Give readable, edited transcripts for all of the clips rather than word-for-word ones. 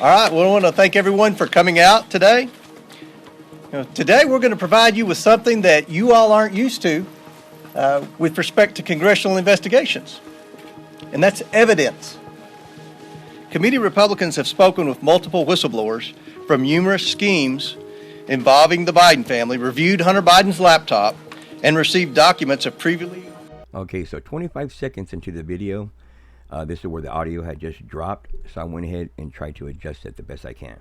All right, well, I want to thank everyone for coming out today. Today we're going to provide you with something that you all aren't used to with respect to congressional investigations, and that's evidence. Committee Republicans have spoken with multiple whistleblowers from numerous schemes involving the Biden family, reviewed Hunter Biden's laptop, and received documents of previously... Okay, so 25 seconds into the video, this is where the audio had just dropped, so I went ahead and tried to adjust it the best I can.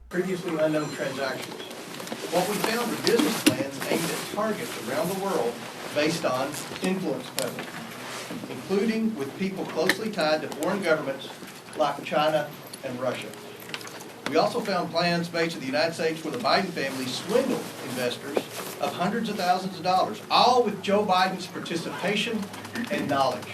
Previously unknown transactions. What we found were business plans aimed at targets around the world based on influence peddling, including with people closely tied to foreign governments like China and Russia. We also found plans made to the United States where the Biden family swindled investors of hundreds of thousands of dollars, all with Joe Biden's participation and knowledge.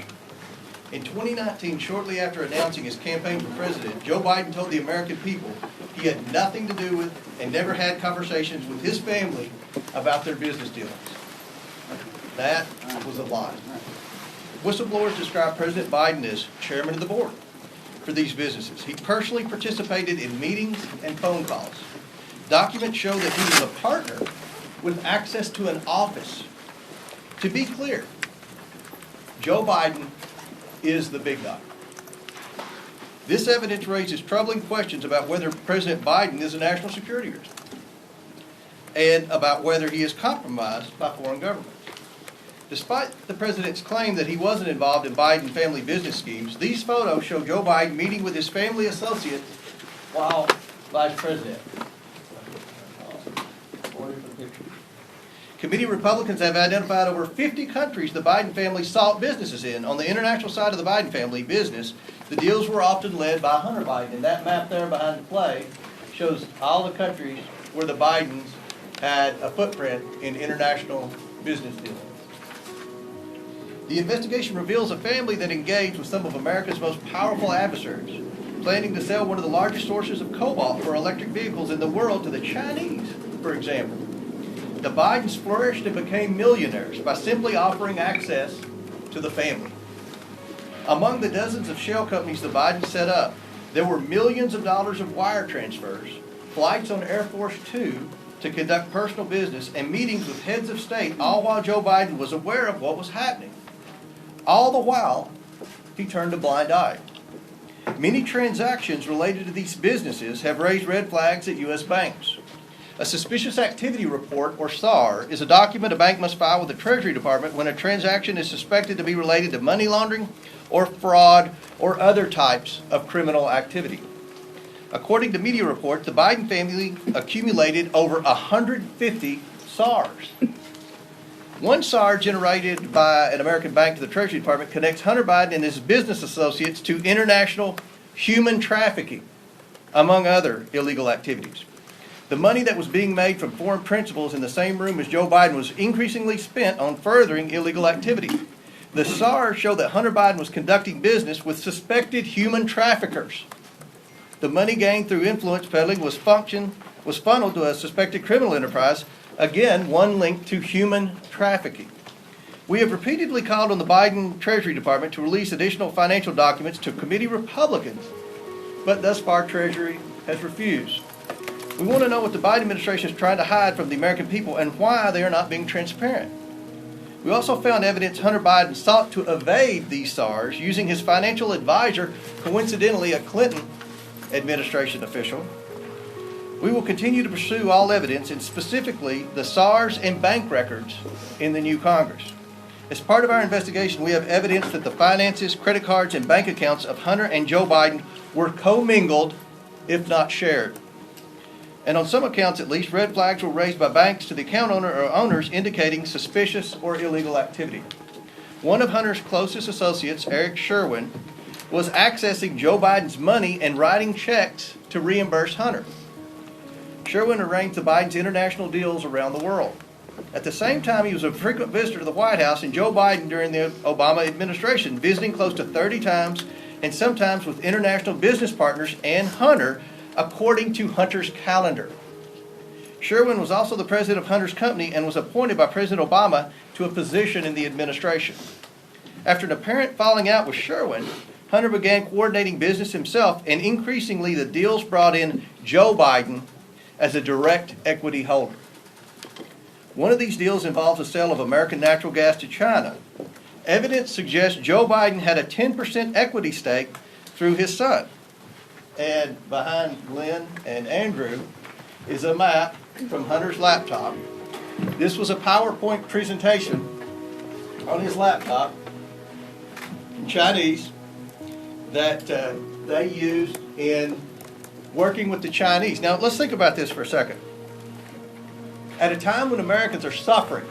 In 2019, shortly after announcing his campaign for president, Joe Biden told the American people he had nothing to do with and never had conversations with his family about their business dealings. That was a lie. Whistleblowers described President Biden as chairman of the board for these businesses. He personally participated in meetings and phone calls. Documents show that he was a partner with access to an office. To be clear, Joe Biden is the big dog. This evidence raises troubling questions about whether President Biden is a national security risk and about whether he is compromised by foreign governments. Despite the president's claim that he wasn't involved in Biden family business schemes, these photos show Joe Biden meeting with his family associates while vice president. Committee Republicans have identified over 50 countries the Biden family sought businesses in. On the international side of the Biden family business, the deals were often led by Hunter Biden. And that map there behind the play shows all the countries where the Bidens had a footprint in international business dealings. The investigation reveals a family that engaged with some of America's most powerful adversaries, planning to sell one of the largest sources of cobalt for electric vehicles in the world to the Chinese, for example. The Bidens flourished and became millionaires by simply offering access to the family. Among the dozens of shell companies the Bidens set up, there were millions of dollars of wire transfers, flights on Air Force Two to conduct personal business, and meetings with heads of state, all while Joe Biden was aware of what was happening. All the while, he turned a blind eye. Many transactions related to these businesses have raised red flags at U.S. banks. A suspicious activity report, or SAR, is a document a bank must file with the Treasury Department when a transaction is suspected to be related to money laundering or fraud or other types of criminal activity. According to media reports, the Biden family accumulated over 150 SARs. One SAR generated by an American bank to the Treasury Department connects Hunter Biden and his business associates to international human trafficking, among other illegal activities. The money that was being made from foreign principals in the same room as Joe Biden was increasingly spent on furthering illegal activity. The SAR showed that Hunter Biden was conducting business with suspected human traffickers. The money gained through influence peddling was funneled to a suspected criminal enterprise, again, one linked to human trafficking. We have repeatedly called on the Biden Treasury Department to release additional financial documents to committee Republicans, but thus far Treasury has refused. We want to know what the Biden administration is trying to hide from the American people and why they are not being transparent. We also found evidence Hunter Biden sought to evade these SARs using his financial advisor, coincidentally a Clinton administration official. We will continue to pursue all evidence, and specifically the SARs and bank records in the new Congress. As part of our investigation, we have evidence that the finances, credit cards, and bank accounts of Hunter and Joe Biden were commingled, if not shared. And on some accounts, at least, red flags were raised by banks to the account owner or owners indicating suspicious or illegal activity. One of Hunter's closest associates, Eric Sherwin, was accessing Joe Biden's money and writing checks to reimburse Hunter. Sherwin arranged the Biden's international deals around the world. At the same time, he was a frequent visitor to the White House, and Joe Biden during the Obama administration, visiting close to 30 times, and sometimes with international business partners and Hunter, according to Hunter's calendar. Sherwin was also the president of Hunter's company and was appointed by President Obama to a position in the administration. After an apparent falling out with Sherwin, Hunter began coordinating business himself, and increasingly the deals brought in Joe Biden as a direct equity holder. One of these deals involves the sale of American natural gas to China. Evidence suggests Joe Biden had a 10% equity stake through his son. And behind Glenn and Andrew is a map from Hunter's laptop. This was a PowerPoint presentation on his laptop in Chinese that they used in working with the Chinese. Now, let's think about this for a second. At a time when Americans are suffering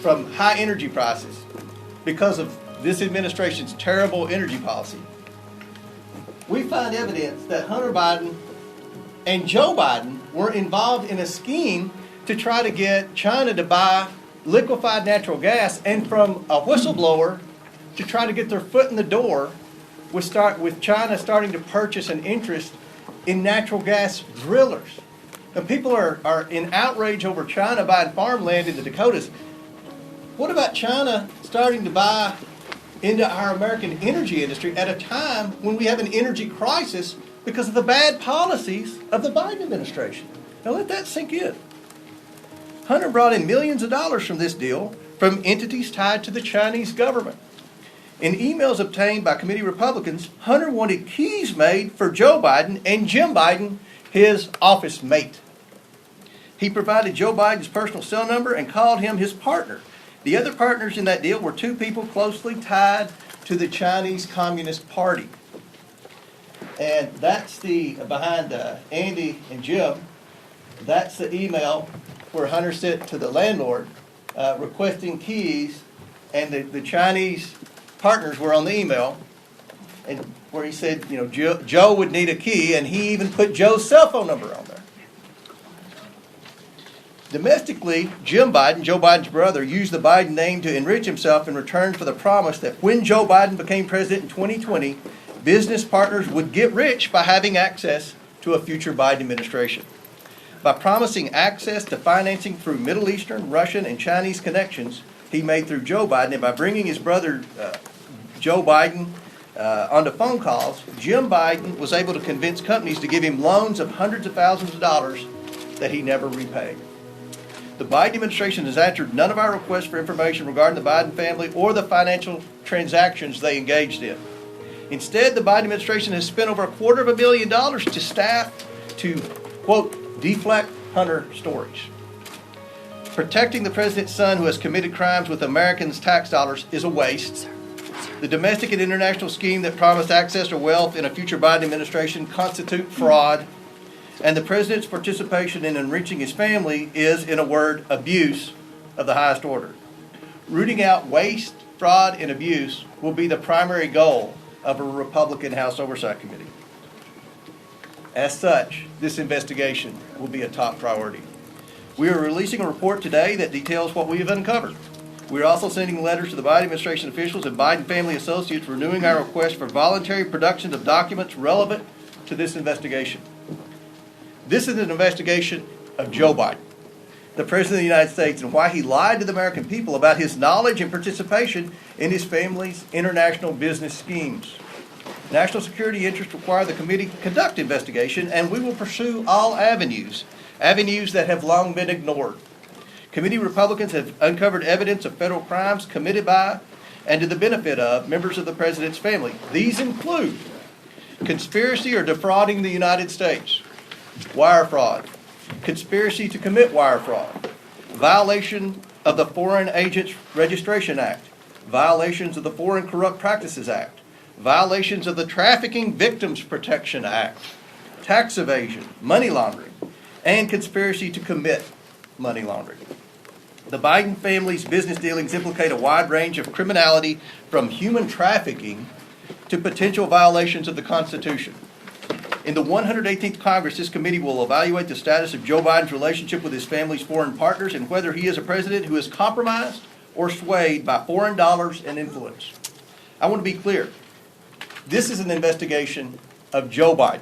from high energy prices because of this administration's terrible energy policy, we find evidence that Hunter Biden and Joe Biden were involved in a scheme to try to get China to buy liquefied natural gas, and from a whistleblower to try to get their foot in the door with China starting to purchase an interest in natural gas drillers. Now, people are in outrage over China buying farmland in the Dakotas. What about China starting to buy into our American energy industry at a time when we have an energy crisis because of the bad policies of the Biden administration? Now let that sink in. Hunter brought in millions of dollars from this deal from entities tied to the Chinese government. In emails obtained by committee Republicans, Hunter wanted keys made for Joe Biden and Jim Biden, his office mate. He provided Joe Biden's personal cell number and called him his partner. The other partners in that deal were two people closely tied to the Chinese Communist Party. And that's behind Andy and Jim, that's the email where Hunter sent to the landlord requesting keys, and the Chinese partners were on the email, and where he said, Joe would need a key, and he even put Joe's cell phone number on there. Domestically, Jim Biden, Joe Biden's brother, used the Biden name to enrich himself in return for the promise that when Joe Biden became president in 2020, business partners would get rich by having access to a future Biden administration. By promising access to financing through Middle Eastern, Russian, and Chinese connections he made through Joe Biden, and by bringing his brother Joe Biden onto phone calls, Jim Biden was able to convince companies to give him loans of hundreds of thousands of dollars that he never repaid. The Biden administration has answered none of our requests for information regarding the Biden family or the financial transactions they engaged in. Instead, the Biden administration has spent over $250 million to staff to, quote, deflect Hunter stories. Protecting the president's son who has committed crimes with Americans' tax dollars is a waste. The domestic and international scheme that promised access to wealth in a future Biden administration constitute fraud. And the president's participation in enriching his family is, in a word, abuse of the highest order. Rooting out waste, fraud, and abuse will be the primary goal of a Republican House Oversight Committee. As such, this investigation will be a top priority. We are releasing a report today that details what we have uncovered. We are also sending letters to the Biden administration officials and Biden family associates renewing our request for voluntary production of documents relevant to this investigation. This is an investigation of Joe Biden, the President of the United States, and why he lied to the American people about his knowledge and participation in his family's international business schemes. National security interests require the committee conduct investigation, and we will pursue all avenues that have long been ignored. Committee Republicans have uncovered evidence of federal crimes committed by and to the benefit of members of the President's family. These include conspiracy or defrauding the United States, wire fraud, conspiracy to commit wire fraud, violation of the Foreign Agents Registration Act, violations of the Foreign Corrupt Practices Act, violations of the Trafficking Victims Protection Act, tax evasion, money laundering, and conspiracy to commit money laundering. The Biden family's business dealings implicate a wide range of criminality, from human trafficking to potential violations of the Constitution. In the 118th Congress, this committee will evaluate the status of Joe Biden's relationship with his family's foreign partners and whether he is a president who is compromised or swayed by foreign dollars and influence. I want to be clear. This is an investigation of Joe Biden.